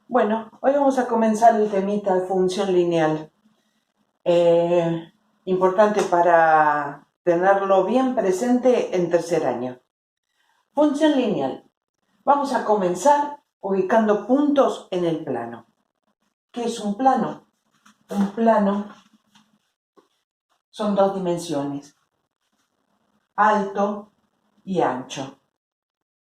Bueno, hoy vamos a comenzar el temita de función lineal. Importante para tenerlo bien presente en tercer año. Función lineal. Vamos a comenzar ubicando puntos en el plano. ¿Qué es un plano? Un plano son dos dimensiones, alto y ancho.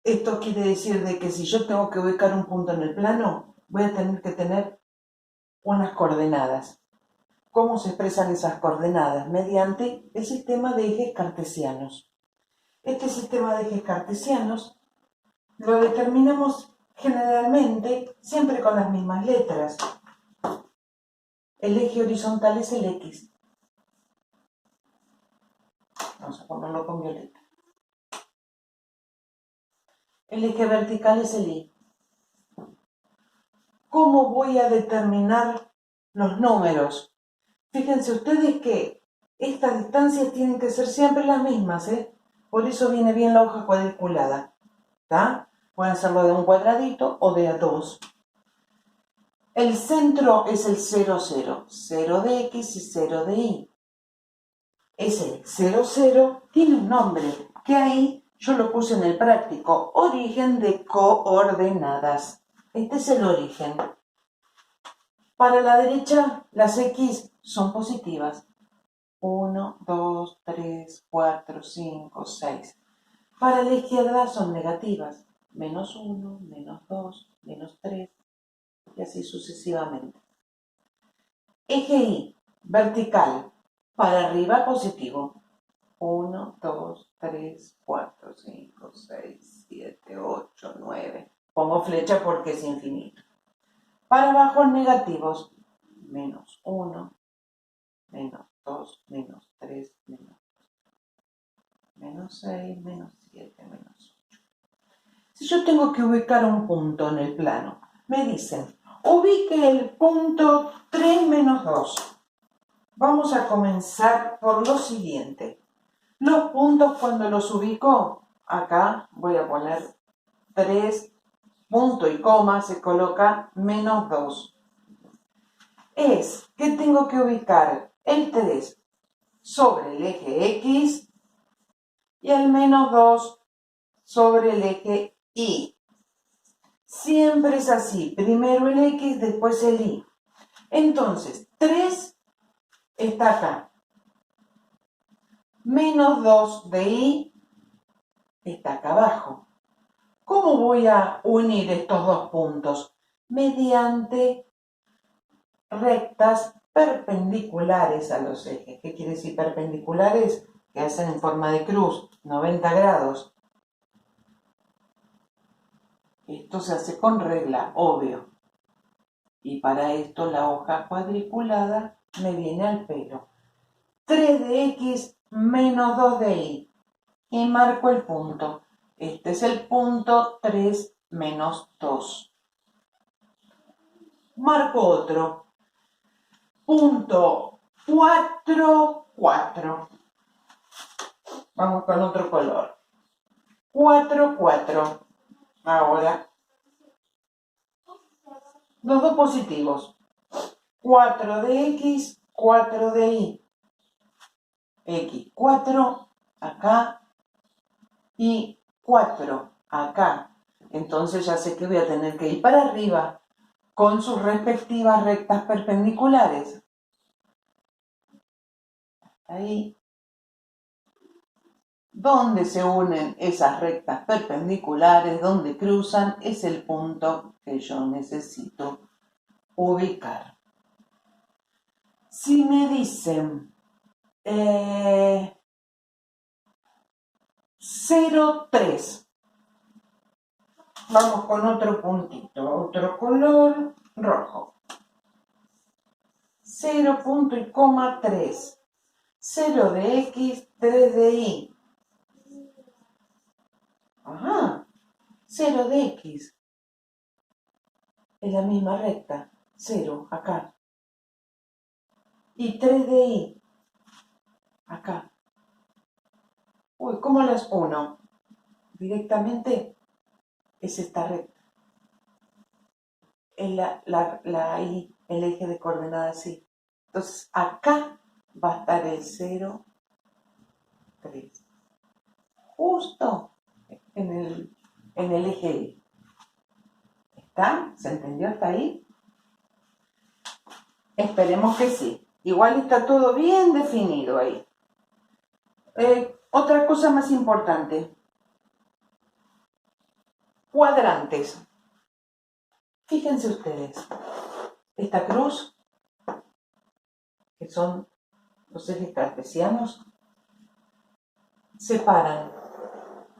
Esto quiere decir de que si yo tengo que ubicar un punto en el plano, voy a tener que tener unas coordenadas. ¿Cómo se expresan esas coordenadas? Mediante el sistema de ejes cartesianos. Este sistema de ejes cartesianos lo determinamos generalmente siempre con las mismas letras. El eje horizontal es el X. Vamos a ponerlo con violeta. El eje vertical es el Y. ¿Cómo voy a determinar los números? Fíjense ustedes que estas distancias tienen que ser siempre las mismas, ¿eh? Por eso viene bien la hoja cuadriculada, ¿está? Pueden hacerlo de un cuadradito o de a dos. El centro es el 0, 0. 0 de X y 0 de Y. Ese 0, 0 tiene un nombre, que ahí yo lo puse en el práctico. Origen de coordenadas. Este es el origen. Para la derecha, las X son positivas. 1, 2, 3, 4, 5, 6. Para la izquierda son negativas. Menos 1, menos 2, menos 3, y así sucesivamente. Eje Y, vertical, para arriba positivo. 1, 2, 3, 4, 5, 6, 7, 8, 9. Pongo flecha porque es infinito. Para abajo negativos. Menos 1, menos 2, menos 3, menos 6, menos 7, menos 8. Si yo tengo que ubicar un punto en el plano, me dicen, ubique el punto 3 menos 2. Vamos a comenzar por lo siguiente. Los puntos cuando los ubico, acá voy a poner 3, punto y coma, se coloca menos 2. Es que tengo que ubicar el 3 sobre el eje X y el menos 2 sobre el eje Y. Siempre es así, primero el X, después el Y. Entonces, 3 está acá. Menos 2 de Y está acá abajo. ¿Cómo voy a unir estos dos puntos? Mediante rectas perpendiculares a los ejes. ¿Qué quiere decir perpendiculares? Que hacen en forma de cruz, 90 grados. Esto se hace con regla, obvio. Y para esto la hoja cuadriculada me viene al pelo. 3 de X menos 2 de Y. Y marco el punto. Este es el punto 3 menos 2. Marco otro. Punto 4, 4. Vamos con otro color. 4, 4. Ahora, los dos positivos. 4 de X, 4 de Y. X, 4 acá y 4 acá. Entonces ya sé que voy a tener que ir para arriba con sus respectivas rectas perpendiculares. Ahí. Donde se unen esas rectas perpendiculares, donde cruzan, es el punto que yo necesito ubicar. Si me dicen 0, 3, vamos con otro puntito, otro color rojo. 0, punto y coma 3. 0 de X, 3 de Y. Ajá, 0 de X. Es la misma recta. 0, acá. Y 3 de Y. Acá. Uy, ¿cómo las uno? Directamente es esta recta. la Y, el eje de coordenadas Y. Entonces acá va a estar el 0, 3. Justo en el eje Y. ¿Está? ¿Se entendió hasta ahí? Esperemos que sí. Igual está todo bien definido ahí. Otra cosa más importante. Cuadrantes. Fíjense ustedes. Esta cruz, que son los ejes cartesianos, separan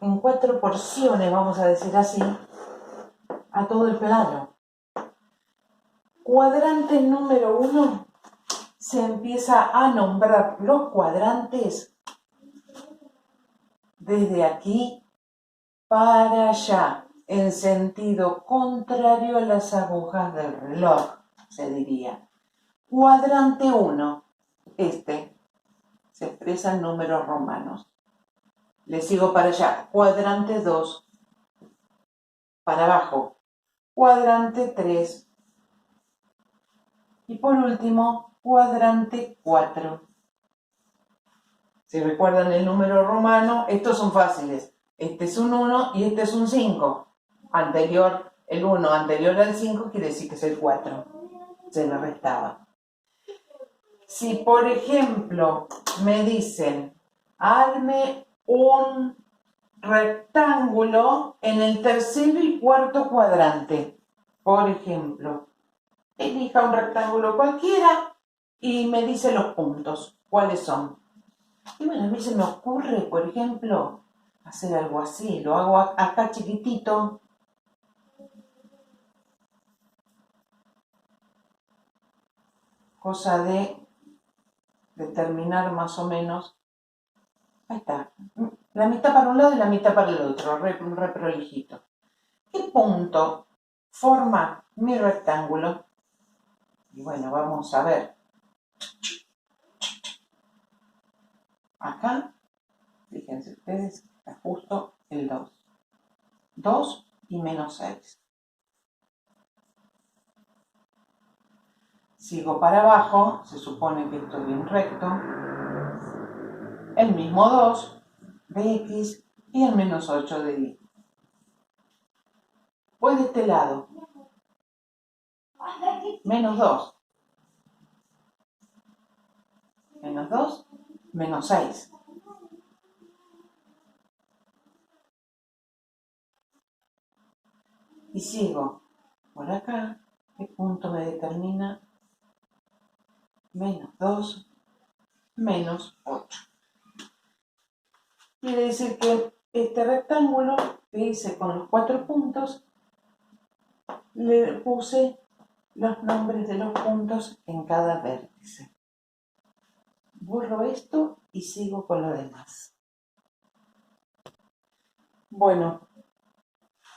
en 4 porciones, vamos a decir así, a todo el plano. Cuadrante número 1, se empieza a nombrar los cuadrantes desde aquí para allá, en sentido contrario a las agujas del reloj, se diría. Cuadrante 1, se expresa en números romanos. Le sigo para allá. Cuadrante 2, para abajo. Cuadrante 3. Y por último, cuadrante 4. Si recuerdan el número romano, estos son fáciles. Este es un 1 y este es un 5. El 1 anterior al 5 quiere decir que es el 4. Se le restaba. Si, por ejemplo, me dicen, hazme un rectángulo en el tercero y cuarto cuadrante, por ejemplo, elija un rectángulo cualquiera y me dice los puntos, cuáles son. Y bueno, a mí se me ocurre, por ejemplo, hacer algo así. Lo hago acá chiquitito. Cosa de determinar más o menos. Ahí está. La mitad para un lado y la mitad para el otro. Re prolijito. ¿Qué punto forma mi rectángulo? Y bueno, vamos a ver. Acá, fíjense ustedes, está justo el 2. 2 y menos 6. Sigo para abajo, se supone que esto es bien recto. El mismo 2 de X y el menos 8 de Y. Voy de este lado. Menos 2. Menos 2, menos 6. Y sigo por acá. ¿Qué punto me determina? Menos 2, menos 8. Quiere decir que este rectángulo que hice con los 4 puntos, le puse los nombres de los puntos en cada vértice. Borro esto y sigo con lo demás. Bueno,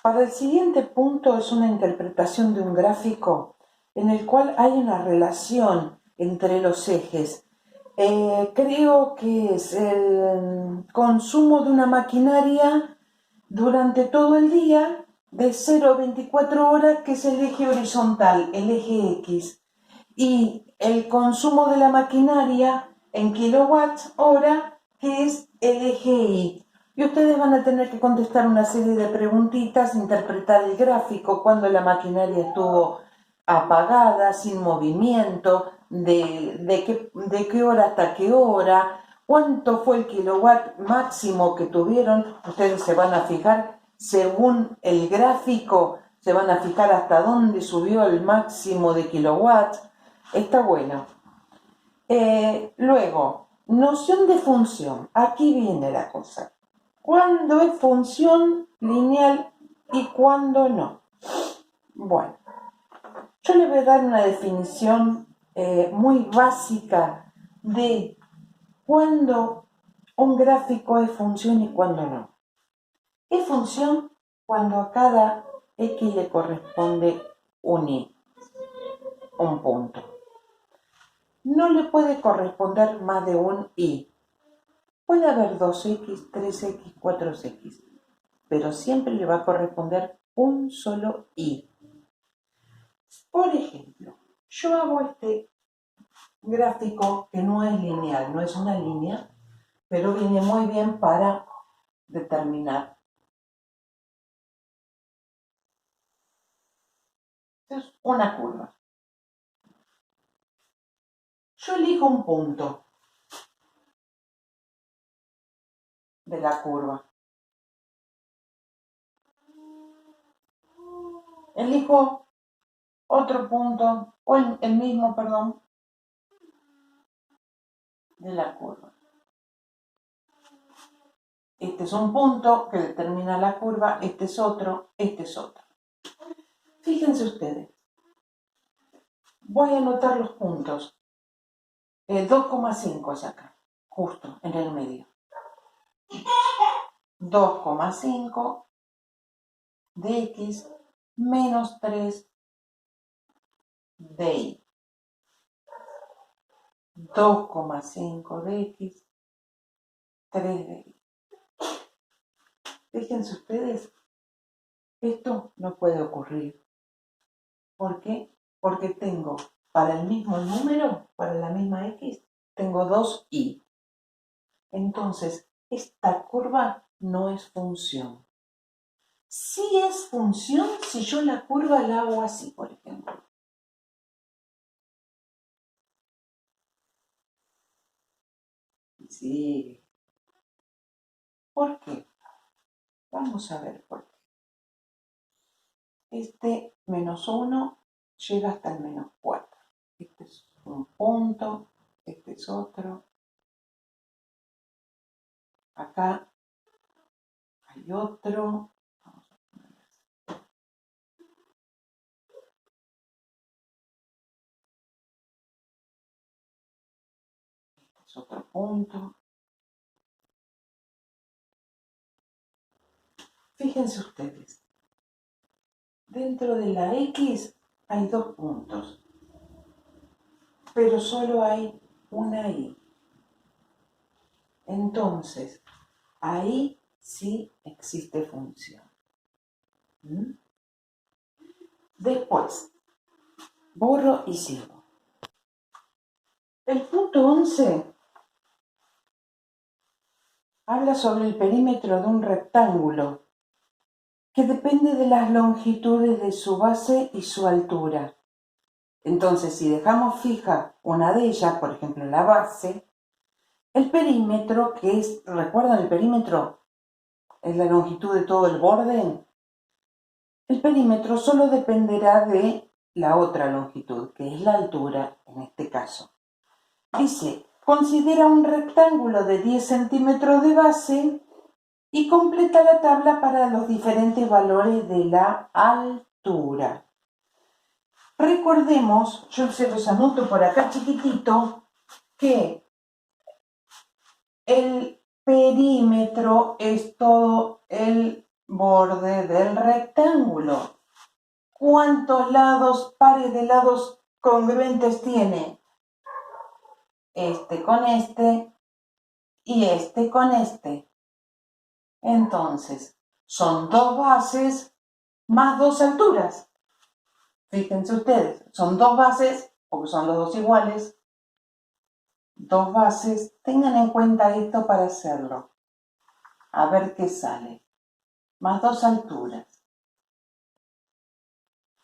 para el siguiente punto es una interpretación de un gráfico en el cual hay una relación entre los ejes. Creo que es el consumo de una maquinaria durante todo el día de 0 a 24 horas, que es el eje horizontal, el eje X, y el consumo de la maquinaria en kilowatts hora, que es el eje Y. Y ustedes van a tener que contestar una serie de preguntitas, interpretar el gráfico, cuando la maquinaria estuvo apagada, sin movimiento, de qué hora hasta qué hora, cuánto fue el kilowatt máximo que tuvieron. Ustedes se van a fijar, según el gráfico, se van a fijar hasta dónde subió el máximo de kilowatts. Está bueno. Luego, noción de función. Aquí viene la cosa. ¿Cuándo es función lineal y cuándo no? Bueno, yo le voy a dar una definición muy básica de cuándo un gráfico es función y cuándo no. Es función cuando a cada X le corresponde un Y, un punto. No le puede corresponder más de un Y. Puede haber 2X, 3X, 4X, pero siempre le va a corresponder un solo Y. Por ejemplo, yo hago este gráfico que no es lineal, no es una línea, pero viene muy bien para determinar. Es una curva. Yo elijo un punto de la curva. Elijo otro punto, o el mismo, perdón, de la curva. Este es un punto que determina la curva, este es otro, este es otro. Fíjense ustedes, voy a anotar los puntos. 2,5 es acá, justo en el medio. 2,5 de x menos 3 de y. 2,5 de x, 3 de y. Fíjense ustedes, esto no puede ocurrir. ¿Por qué? Porque tengo para el mismo número, para la misma x, tengo 2y. Entonces, esta curva no es función. Sí es función si yo la curva la hago así, por ejemplo. Sí. ¿Por qué? Vamos a ver por qué. Este menos 1 llega hasta el menos 4. Este es un punto, este es otro. Acá hay otro. Vamos a poner así. Este es otro punto. Fíjense ustedes. Dentro de la X hay 2 puntos, pero solo hay una Y. Entonces, ahí sí existe función. Después, borro y sigo. El punto 11 habla sobre el perímetro de un rectángulo que depende de las longitudes de su base y su altura. Entonces, si dejamos fija una de ellas, por ejemplo la base, el perímetro, que es, ¿recuerdan el perímetro? Es la longitud de todo el borde. El perímetro solo dependerá de la otra longitud, que es la altura en este caso. Dice, considera un rectángulo de 10 centímetros de base y completa la tabla para los diferentes valores de la altura. Recordemos, yo se los anoto por acá chiquitito, que el perímetro es todo el borde del rectángulo. ¿Cuántos lados, pares de lados congruentes tiene? Este con este y este con este. Entonces, son 2 bases más 2 alturas. Fíjense ustedes, son 2 bases, porque son los dos iguales. 2 bases, tengan en cuenta esto para hacerlo. A ver qué sale. Más 2 alturas.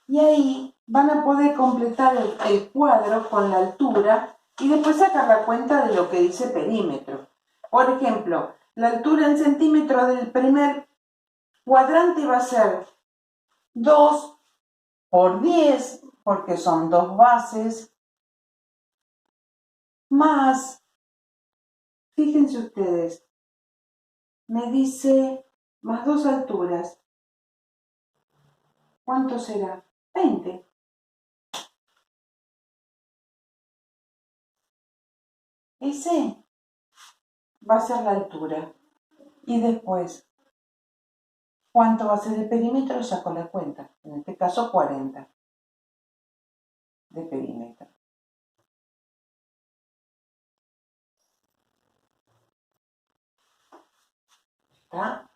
Y ahí van a poder completar el cuadro con la altura y después sacar la cuenta de lo que dice perímetro. Por ejemplo, la altura en centímetros del primer cuadrante va a ser 2 por 10, porque son 2 bases, más, fíjense ustedes, me dice más 2 alturas. ¿Cuánto será? 20. Ese va a ser la altura. Y después, ¿cuánto va a ser el perímetro? Saco la cuenta. En este caso, 40 de perímetro. ¿Está?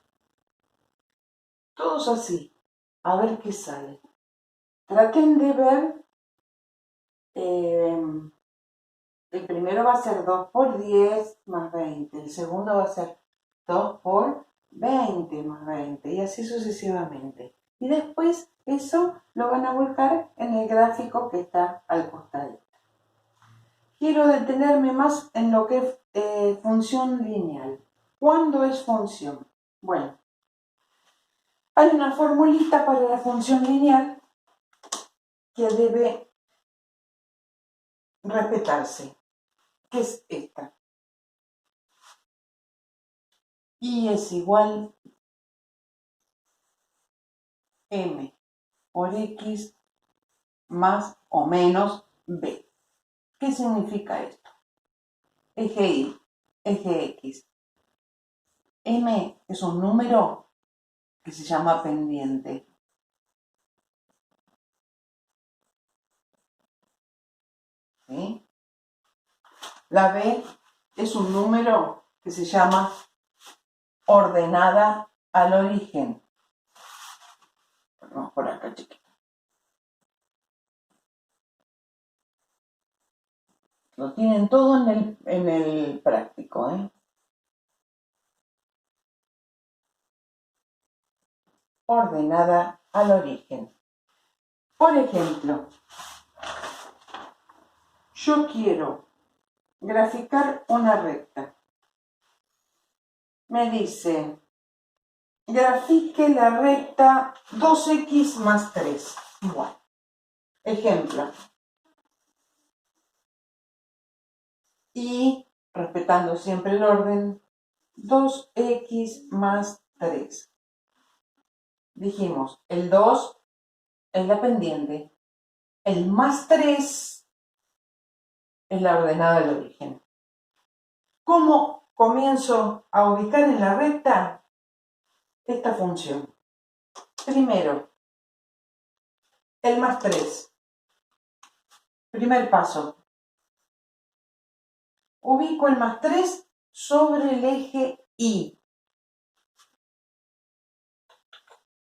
Todos así. A ver qué sale. Traten de ver el primero va a ser 2 por 10 más 20, el segundo va a ser 2 por 20 más 20 y así sucesivamente. Y después eso lo van a volcar en el gráfico que está al costado. Quiero detenerme más en lo que es función lineal. ¿Cuándo es función? Bueno, hay una formulita para la función lineal que debe respetarse, que es esta. Y es igual m por x más o menos b. ¿Qué significa esto? Eje y, eje x. M es un número que se llama pendiente. ¿Sí? La b es un número que se llama ordenada al origen. Vamos por acá, chiquita. Lo tienen todo en el práctico, ¿eh? Ordenada al origen. Por ejemplo, yo quiero graficar una recta. Me dice, grafique la recta 2x más 3. Igual. Ejemplo. Y, respetando siempre el orden, 2x más 3. Dijimos, el 2 es la pendiente. El más 3 es la ordenada del origen. ¿Cómo comienzo a ubicar en la recta esta función? Primero, el más 3. Primer paso. Ubico el más 3 sobre el eje Y.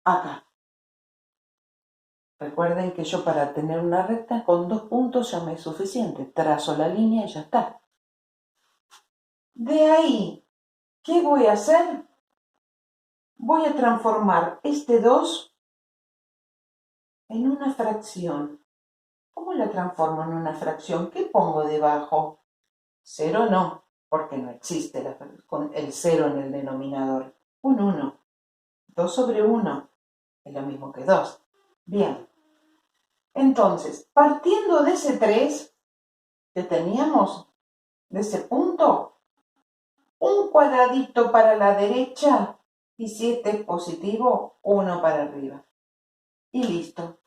Acá. Recuerden que yo para tener una recta con 2 puntos ya me es suficiente. Trazo la línea y ya está. De ahí, ¿qué voy a hacer? Voy a transformar este 2 en una fracción. ¿Cómo la transformo en una fracción? ¿Qué pongo debajo? 0 no, porque no existe el 0 en el denominador. Un 1. 2 sobre 1 es lo mismo que 2. Bien. Entonces, partiendo de ese 3 que teníamos, de ese punto, un cuadradito para la derecha y si este es positivo, 1 para arriba. Y listo.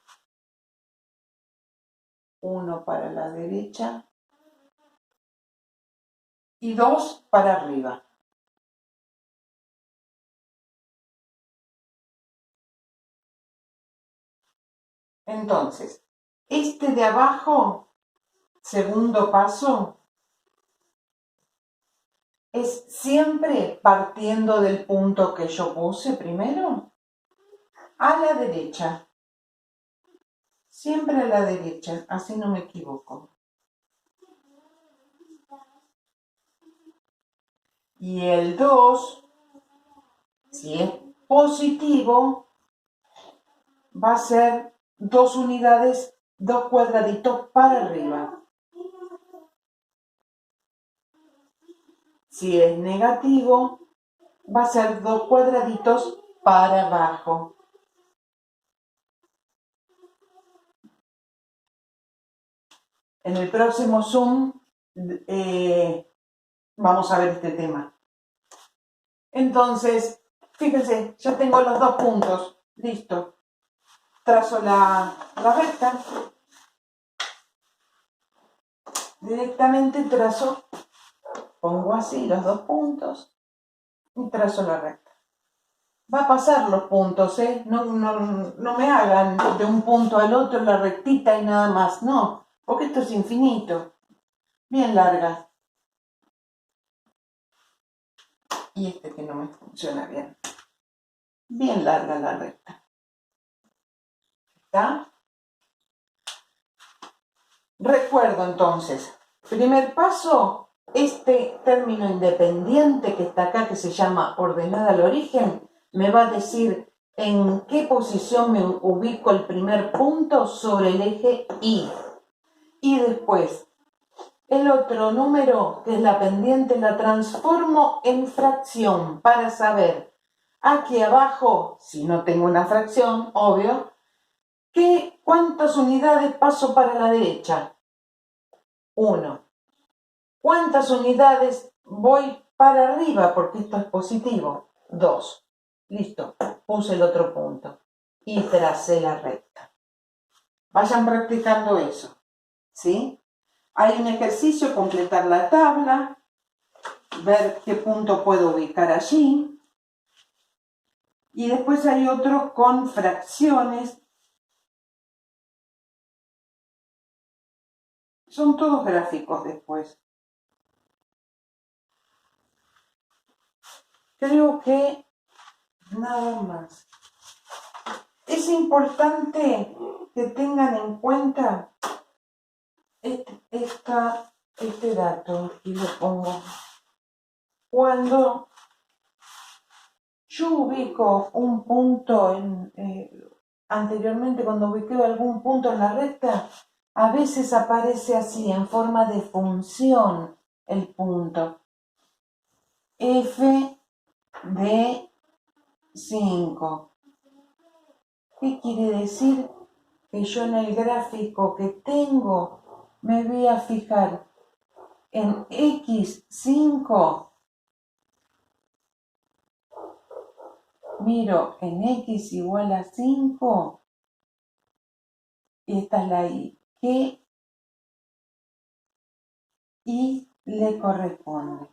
1 para la derecha y 2 para arriba. Entonces, este de abajo, segundo paso, es siempre partiendo del punto que yo puse primero, a la derecha. Siempre a la derecha, así no me equivoco. Y el 2, si es positivo, va a ser 2 unidades, 2 cuadraditos para arriba. Si es negativo, va a ser 2 cuadraditos para abajo. En el próximo Zoom vamos a ver este tema. Entonces, fíjense, ya tengo los 2 puntos. Listo. Trazo la recta. Directamente trazo, pongo así los 2 puntos y trazo la recta. Va a pasar los puntos, ¿eh? No me hagan de un punto al otro la rectita y nada más. No, porque esto es infinito. Bien larga. Y este que no me funciona bien. Bien larga la recta. ¿Está? Recuerdo entonces, primer paso, este término independiente que está acá, que se llama ordenada al origen, me va a decir en qué posición me ubico el primer punto sobre el eje Y. Y después, el otro número, que es la pendiente, la transformo en fracción para saber aquí abajo, si no tengo una fracción, obvio, ¿cuántas unidades paso para la derecha? 1. ¿Cuántas unidades voy para arriba? Porque esto es positivo. 2. Listo, puse el otro punto y tracé la recta. Vayan practicando eso, ¿sí? Hay un ejercicio, completar la tabla, ver qué punto puedo ubicar allí. Y después hay otros con fracciones. Son todos gráficos después. Creo que nada más. Es importante que tengan en cuenta este dato, y lo pongo. Cuando yo ubico un punto anteriormente, cuando ubiqué algún punto en la recta, a veces aparece así, en forma de función, el punto. F de 5. ¿Qué quiere decir? Que yo en el gráfico que tengo me voy a fijar en X5, miro en X igual a 5, y esta es la Y. ¿Qué Y le corresponde?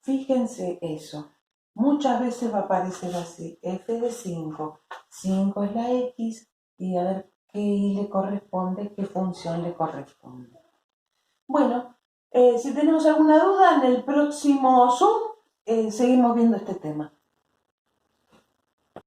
Fíjense eso. Muchas veces va a aparecer así, F de 5. 5 es la X, y a ver qué Y le corresponde, qué función le corresponde. Bueno, si tenemos alguna duda, en el próximo Zoom seguimos viendo este tema.